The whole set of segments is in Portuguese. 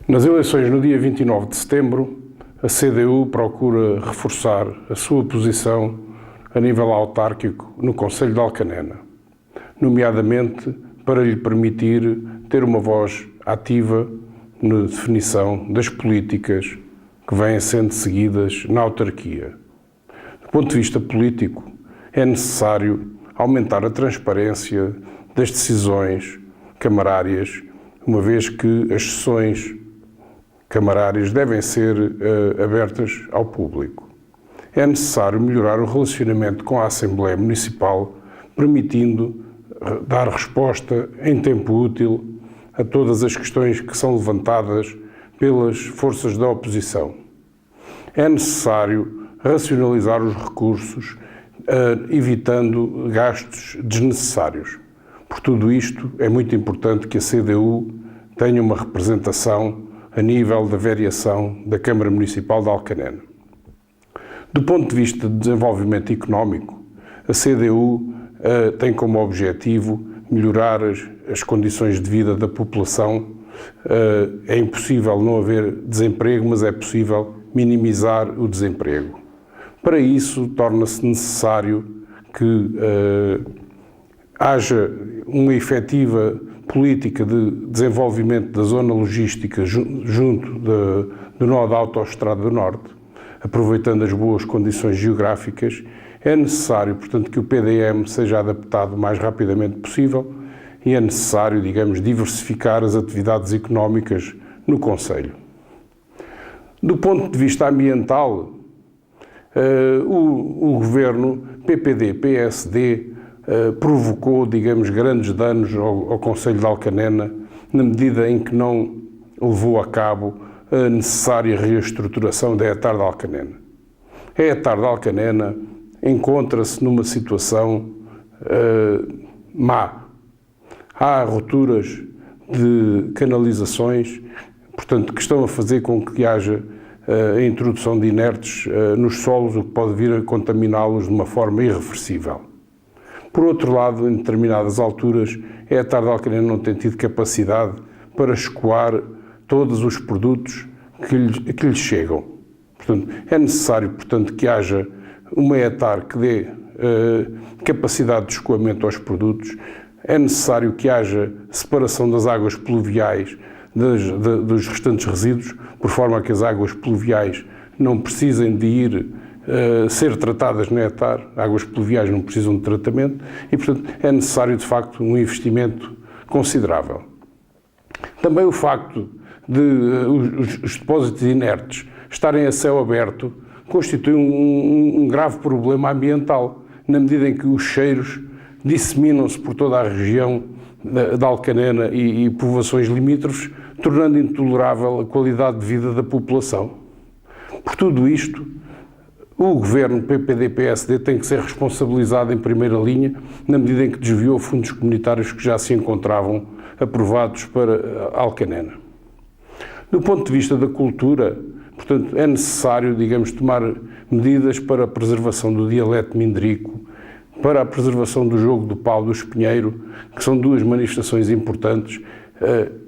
Nas eleições no dia 29 de setembro, a CDU procura reforçar a sua posição a nível autárquico no Concelho de Alcanena, nomeadamente para lhe permitir ter uma voz ativa na definição das políticas que vêm sendo seguidas na autarquia. Do ponto de vista político, é necessário aumentar a transparência das decisões camarárias, uma vez que as sessões camarárias devem ser abertas ao público. É necessário melhorar o relacionamento com a Assembleia Municipal, permitindo dar resposta em tempo útil a todas as questões que são levantadas pelas forças da oposição. É necessário racionalizar os recursos, evitando gastos desnecessários. Por tudo isto, é muito importante que a CDU tenha uma representação a nível da variação da Câmara Municipal de Alcanena. Do ponto de vista de desenvolvimento económico, a CDU tem como objetivo melhorar as condições de vida da população. É impossível não haver desemprego, mas é possível minimizar o desemprego. Para isso, torna-se necessário que haja uma efetiva política de desenvolvimento da zona logística junto do nó da Autoestrada do Norte, aproveitando as boas condições geográficas. É necessário, portanto, que o PDM seja adaptado o mais rapidamente possível e é necessário, digamos, diversificar as atividades económicas no concelho. Do ponto de vista ambiental, o governo PPD-PSD provocou, digamos, grandes danos ao concelho de Alcanena, na medida em que não levou a cabo a necessária reestruturação da ETAR de Alcanena. A ETAR de Alcanena encontra-se numa situação má. Há rupturas de canalizações, portanto, que estão a fazer com que haja a introdução de inertes nos solos, o que pode vir a contaminá-los de uma forma irreversível. Por outro lado, em determinadas alturas, a ETAR de Alcanena não tem tido capacidade para escoar todos os produtos que lhes chegam. Portanto, é necessário, portanto, que haja uma ETAR que dê capacidade de escoamento aos produtos. É necessário que haja separação das águas pluviais dos restantes resíduos, por forma a que as águas pluviais não precisem de ir ser tratadas na ETAR. Águas pluviais não precisam de tratamento e, portanto, é necessário, de facto, um investimento considerável. Também o facto de os depósitos inertes estarem a céu aberto constitui um grave problema ambiental, na medida em que os cheiros disseminam-se por toda a região da Alcanena e povoações limítrofes, tornando intolerável a qualidade de vida da população. Por tudo isto, o governo PPD-PSD tem que ser responsabilizado em primeira linha, na medida em que desviou fundos comunitários que já se encontravam aprovados para Alcanena. Do ponto de vista da cultura, portanto, é necessário, digamos, tomar medidas para a preservação do dialeto mindrico, para a preservação do jogo do pau do espinheiro, que são duas manifestações importantes.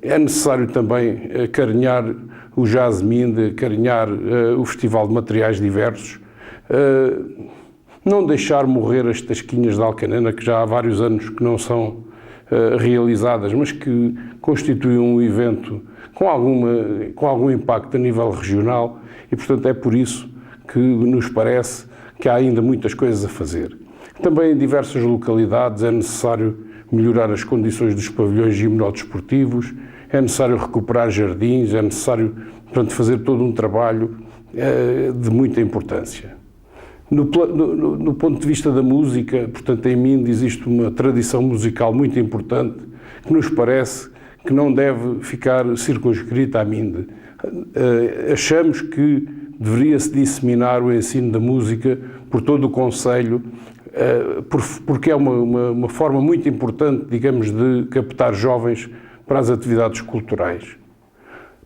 É necessário também acarinhar o Jazz Mind, acarinhar o Festival de Materiais Diversos, não deixar morrer as tasquinhas de Alcanena, que já há vários anos que não são realizadas, mas que constituem um evento com algum impacto a nível regional e, portanto, é por isso que nos parece que há ainda muitas coisas a fazer. Também em diversas localidades é necessário melhorar as condições dos pavilhões gimnodesportivos, é necessário recuperar jardins, é necessário, portanto, fazer todo um trabalho de muita importância. No ponto de vista da música, portanto, em Minde existe uma tradição musical muito importante que nos parece que não deve ficar circunscrita a Minde. Achamos que deveria-se disseminar o ensino da música por todo o concelho, porque é uma forma muito importante, digamos, de captar jovens para as atividades culturais.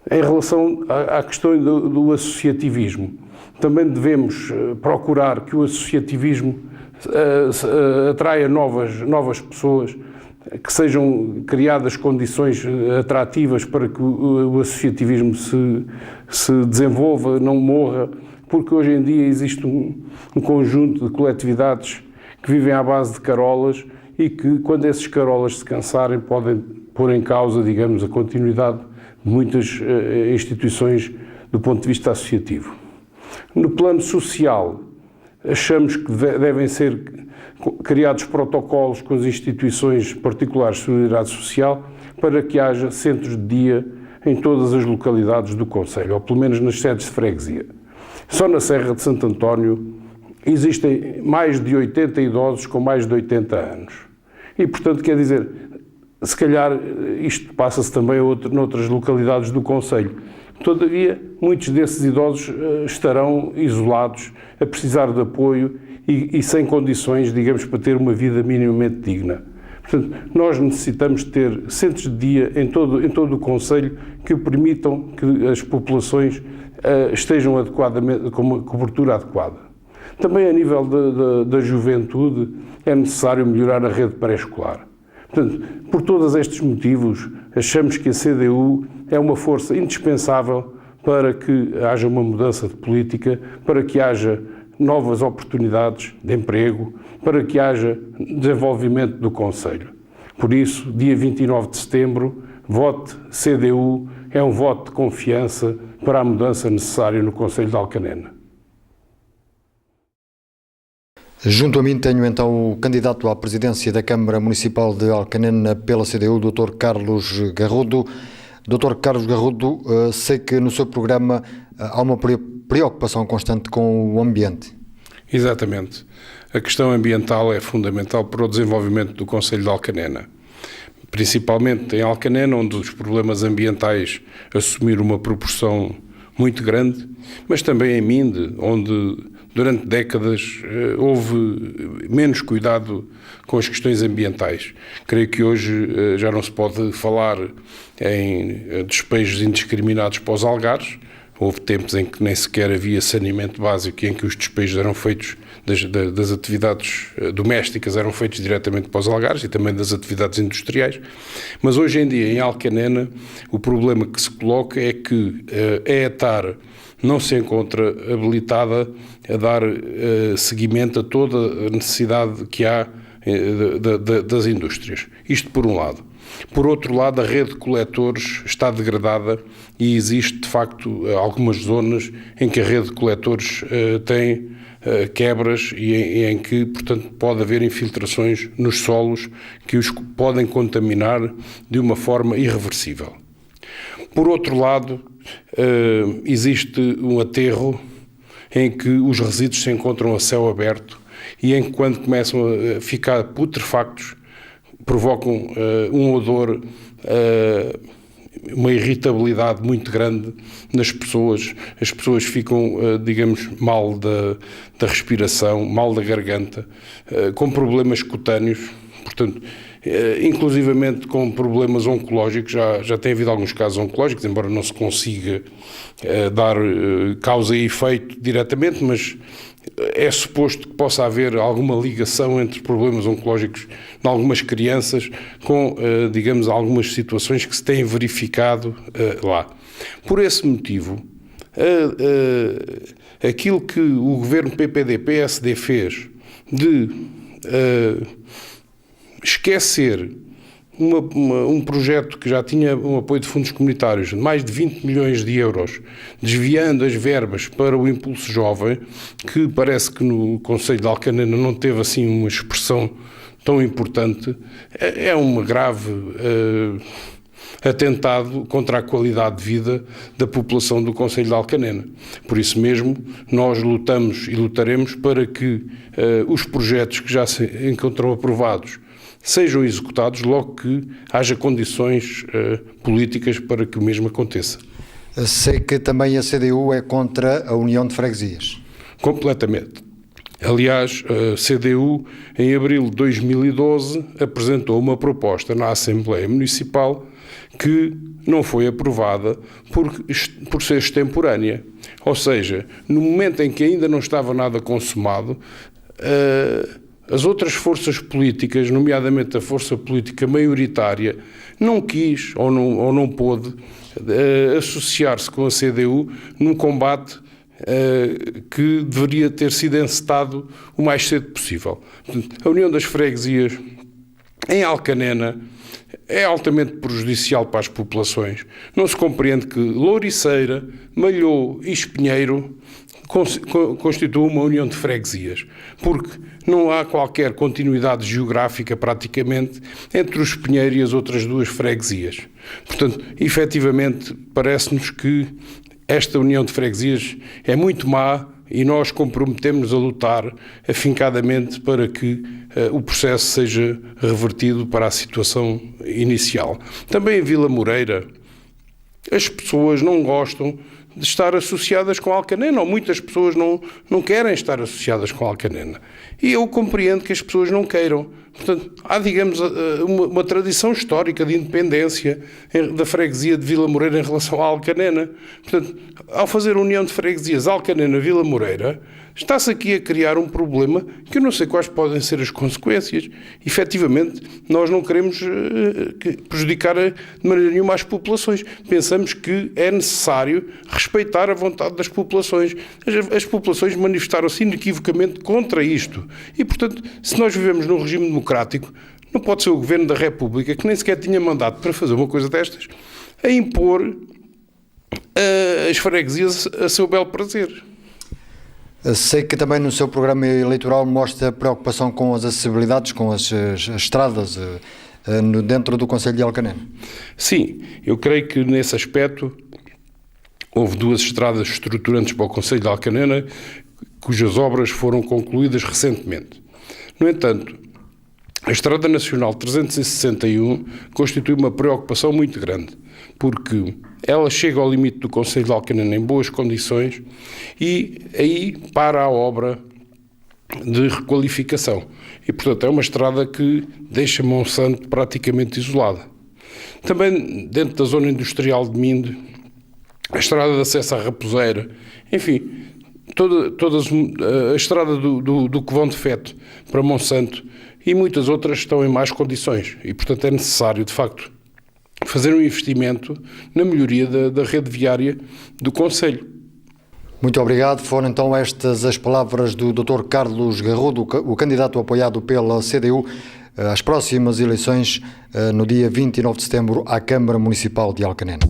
Em relação à questão do associativismo, também devemos procurar que o associativismo atraia novas pessoas que sejam criadas condições atrativas para que o associativismo se desenvolva, não morra, porque hoje em dia existe um conjunto de coletividades que vivem à base de carolas e que, quando esses carolas se cansarem, podem pôr em causa, digamos, a continuidade de muitas instituições do ponto de vista associativo. No plano social, achamos que devem ser criados protocolos com as instituições particulares de solidariedade social para que haja centros de dia em todas as localidades do concelho, ou pelo menos nas sedes de freguesia. Só na Serra de Santo António existem mais de 80 idosos com mais de 80 anos. E, portanto, quer dizer, se calhar isto passa-se também noutras localidades do concelho. Todavia, muitos desses idosos estarão isolados, a precisar de apoio e sem condições, digamos, para ter uma vida minimamente digna. Portanto, nós necessitamos ter centros de dia em todo o concelho que permitam que as populações estejam adequadamente, com uma cobertura adequada. Também a nível da juventude é necessário melhorar a rede pré-escolar. Portanto, por todos estes motivos, achamos que a CDU é uma força indispensável para que haja uma mudança de política, para que haja novas oportunidades de emprego, para que haja desenvolvimento do concelho. Por isso, dia 29 de setembro, vote CDU, é um voto de confiança para a mudança necessária no concelho de Alcanena. Junto a mim tenho então o candidato à presidência da Câmara Municipal de Alcanena pela CDU, Dr. Carlos Garrudo. Dr. Carlos Garrudo, sei que no seu programa há uma preocupação constante com o ambiente. Exatamente. A questão ambiental é fundamental para o desenvolvimento do concelho de Alcanena. Principalmente em Alcanena, onde os problemas ambientais assumiram uma proporção muito grande, mas também em Minde, onde durante décadas houve menos cuidado com as questões ambientais. Creio que hoje já não se pode falar em despejos indiscriminados para os algares. Houve tempos em que nem sequer havia saneamento básico e em que os despejos eram feitos das atividades domésticas, eram feitos diretamente para os algares e também das atividades industriais. Mas hoje em dia, em Alcanena, o problema que se coloca é que a ETAR não se encontra habilitada a dar seguimento a toda a necessidade que há das indústrias. Isto por um lado. Por outro lado, a rede de coletores está degradada e existe, de facto, algumas zonas em que a rede de coletores tem quebras e em que, portanto, pode haver infiltrações nos solos que os podem contaminar de uma forma irreversível. Por outro lado, existe um aterro em que os resíduos se encontram a céu aberto e em que, quando começam a ficar putrefactos, provocam um odor, uma irritabilidade muito grande nas pessoas. As pessoas ficam, digamos, mal da respiração, mal da garganta, com problemas cutâneos, portanto, inclusivamente com problemas oncológicos. Já tem havido alguns casos oncológicos, embora não se consiga dar causa e efeito diretamente, mas é suposto que possa haver alguma ligação entre problemas oncológicos em algumas crianças com, digamos, algumas situações que se têm verificado lá. Por esse motivo, aquilo que o governo PPD-PSD fez de esquecer um projeto que já tinha um apoio de fundos comunitários de mais de 20 milhões de euros, desviando as verbas para o Impulso Jovem, que parece que no Concelho de Alcanena não teve assim uma expressão tão importante, é um grave atentado contra a qualidade de vida da população do Concelho de Alcanena. Por isso mesmo, nós lutamos e lutaremos para que os projetos que já se encontram aprovados sejam executados logo que haja condições políticas para que o mesmo aconteça. Sei que também a CDU é contra a União de Freguesias. Completamente. Aliás, a CDU, em abril de 2012, apresentou uma proposta na Assembleia Municipal que não foi aprovada por ser extemporânea. Ou seja, no momento em que ainda não estava nada consumado, as outras forças políticas, nomeadamente a força política maioritária, não quis ou não pôde associar-se com a CDU num combate que deveria ter sido encetado o mais cedo possível. A União das Freguesias em Alcanena é altamente prejudicial para as populações. Não se compreende que Louriceira, Malhou e Espinheiro constituam uma união de freguesias, porque não há qualquer continuidade geográfica praticamente entre o Espinheiro e as outras duas freguesias. Portanto, efetivamente, parece-nos que esta união de freguesias é muito má e nós comprometemos-nos a lutar afincadamente para que o processo seja revertido para a situação inicial. Também em Vila Moreira, as pessoas não gostam de estar associadas com Alcanena, ou muitas pessoas não querem estar associadas com Alcanena. E eu compreendo que as pessoas não queiram. Portanto, há, digamos, uma tradição histórica de independência da freguesia de Vila Moreira em relação à Alcanena. Portanto, ao fazer a união de freguesias Alcanena-Vila Moreira, está-se aqui a criar um problema que eu não sei quais podem ser as consequências. Efetivamente, nós não queremos prejudicar de maneira nenhuma as populações. Pensamos que é necessário respeitar a vontade das populações. As populações manifestaram-se inequivocamente contra isto. E, portanto, se nós vivemos num regime democrático, não pode ser o Governo da República, que nem sequer tinha mandato para fazer uma coisa destas, a impor as freguesias a seu belo prazer. Sei que também no seu programa eleitoral mostra preocupação com as acessibilidades, com as estradas dentro do Concelho de Alcanena. Sim, eu creio que nesse aspecto houve duas estradas estruturantes para o Concelho de Alcanena, cujas obras foram concluídas recentemente. No entanto, a Estrada Nacional 361 constitui uma preocupação muito grande, porque ela chega ao limite do Concelho de Alcanena em boas condições e aí para a obra de requalificação. E, portanto, é uma estrada que deixa Monsanto praticamente isolada. Também dentro da zona industrial de Minde, a estrada de acesso à Raposeira, enfim, toda a estrada do Covão de Feto para Monsanto e muitas outras estão em más condições e, portanto, é necessário, de facto, fazer um investimento na melhoria da rede viária do Concelho. Muito obrigado. Foram então estas as palavras do Dr. Carlos Garrodo, o candidato apoiado pela CDU às próximas eleições no dia 29 de setembro à Câmara Municipal de Alcanena.